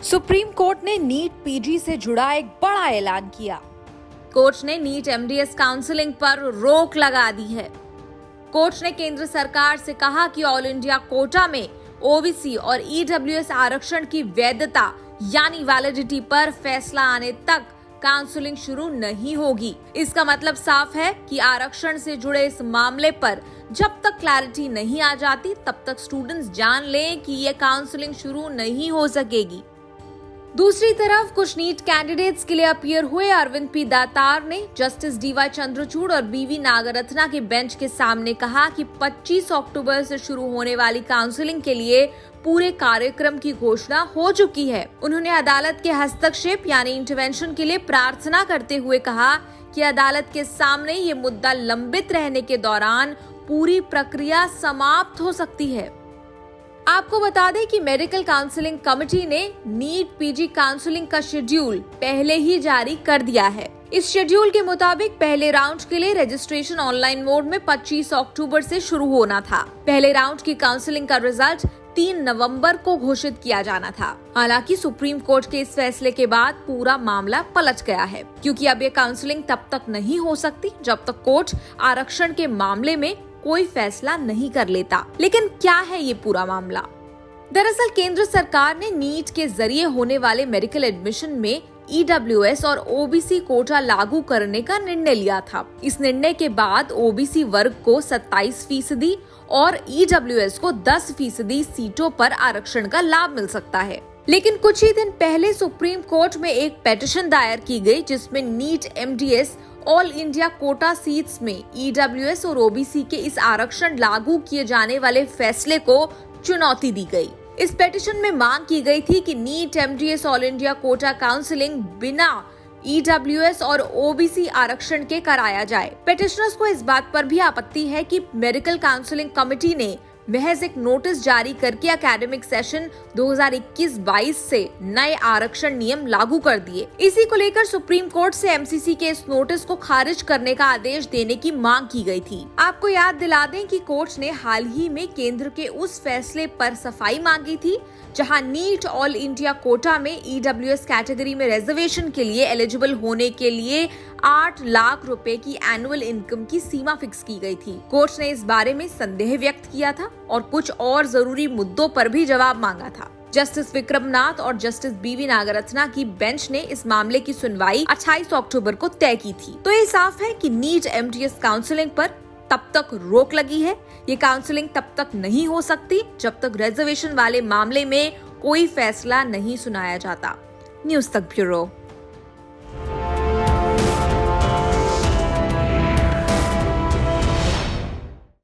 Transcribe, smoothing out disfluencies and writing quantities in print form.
Supreme court ने NEET PG से जुड़ा एक बड़ा ऐलान किया। कोर्ट ने नीट एमडीएस काउंसलिंग पर रोक लगा दी है। कोर्ट ने केंद्र सरकार से कहा कि ऑल इंडिया कोटा में ओबीसी और ईडब्ल्यूएस आरक्षण की वैधता यानी वैलिडिटी पर फैसला आने तक काउंसलिंग शुरू नहीं होगी। इसका मतलब साफ है कि आरक्षण से जुड़े इस मामले पर जब तक क्लैरिटी नहीं आ जाती तब तक स्टूडेंट्स जान लें कि ये काउंसलिंग शुरू नहीं हो सकेगी। दूसरी तरफ कुछ नीट कैंडिडेट्स के लिए अपीयर हुए अरविंद पी दातार ने जस्टिस डीवाई चंद्रचूड़ और बीवी नागरत्ना के बेंच के सामने कहा कि 25 अक्टूबर से शुरू होने वाली काउंसलिंग के लिए पूरे कार्यक्रम की घोषणा हो चुकी है। उन्होंने अदालत के हस्तक्षेप यानी इंटरवेंशन के लिए प्रार्थना करते हुए कहा कि अदालत के सामने ये मुद्दा लंबित रहने के दौरान पूरी प्रक्रिया समाप्त हो सकती है। आपको बता दें कि मेडिकल काउंसलिंग कमेटी ने नीट पीजी काउंसलिंग का शेड्यूल पहले ही जारी कर दिया है। इस शेड्यूल के मुताबिक पहले राउंड के लिए रजिस्ट्रेशन ऑनलाइन मोड में 25 अक्टूबर से शुरू होना था। पहले राउंड की काउंसलिंग का रिजल्ट 3 नवंबर को घोषित किया जाना था। हालांकि सुप्रीम कोर्ट के इस फैसले के बाद पूरा मामला पलट गया है, क्योंकि अब ये काउंसलिंग तब तक नहीं हो सकती जब तक कोर्ट आरक्षण के मामले में कोई फैसला नहीं कर लेता। लेकिन क्या है ये पूरा मामला? दरअसल केंद्र सरकार ने नीट के जरिए होने वाले मेडिकल एडमिशन में ईडब्ल्यूएस और ओबीसी कोटा लागू करने का निर्णय लिया था। इस निर्णय के बाद ओबीसी वर्ग को 27% और ईडब्ल्यूएस को 10% सीटों पर आरक्षण का लाभ मिल सकता है। लेकिन कुछ ही दिन पहले सुप्रीम कोर्ट में एक पिटीशन दायर की गई जिसमें NEET MDS all India quota seats में ईडब्ल्यूएस और ओबीसी के इस आरक्षण लागू किए जाने वाले फैसले को चुनौती दी गई। इस पिटीशन में मांग की गई थी कि NEET MDS all India quota counselling बिना ईडब्ल्यूएस और ओबीसी आरक्षण के कराया जाए। पिटिशनर्स को इस बात पर भी आपत्ति है कि मेडिकल काउंसलिंग कमेटी ने महज एक नोटिस जारी करके एकेडमिक सेशन 2021-22 से नए आरक्षण नियम लागू कर दिए। इसी को लेकर सुप्रीम कोर्ट से एमसीसी के इस नोटिस को खारिज करने का आदेश देने की मांग की गई थी। आपको याद दिला दें कि कोर्ट ने हाल ही में केंद्र के उस फैसले पर सफाई मांगी थी जहां नीट ऑल इंडिया कोटा में ईडब्ल्यूएस कैटेगरी में रिजर्वेशन के लिए एलिजिबल होने के लिए 8 लाख रुपए की एनुअल इनकम की सीमा फिक्स की गई थी। कोर्ट ने इस बारे में संदेह व्यक्त किया था और कुछ और जरूरी मुद्दों पर भी जवाब मांगा था। जस्टिस विक्रम नाथ और जस्टिस बीवी नागरत्ना की बेंच ने इस मामले की सुनवाई 28 अक्टूबर को तय की थी। तो ये साफ है कि नीट एमडीएस काउंसलिंग पर तब तक रोक लगी है। ये काउंसलिंग तब तक नहीं हो सकती जब तक रिजर्वेशन वाले मामले में कोई फैसला नहीं सुनाया जाता। न्यूज़ तक ब्यूरो।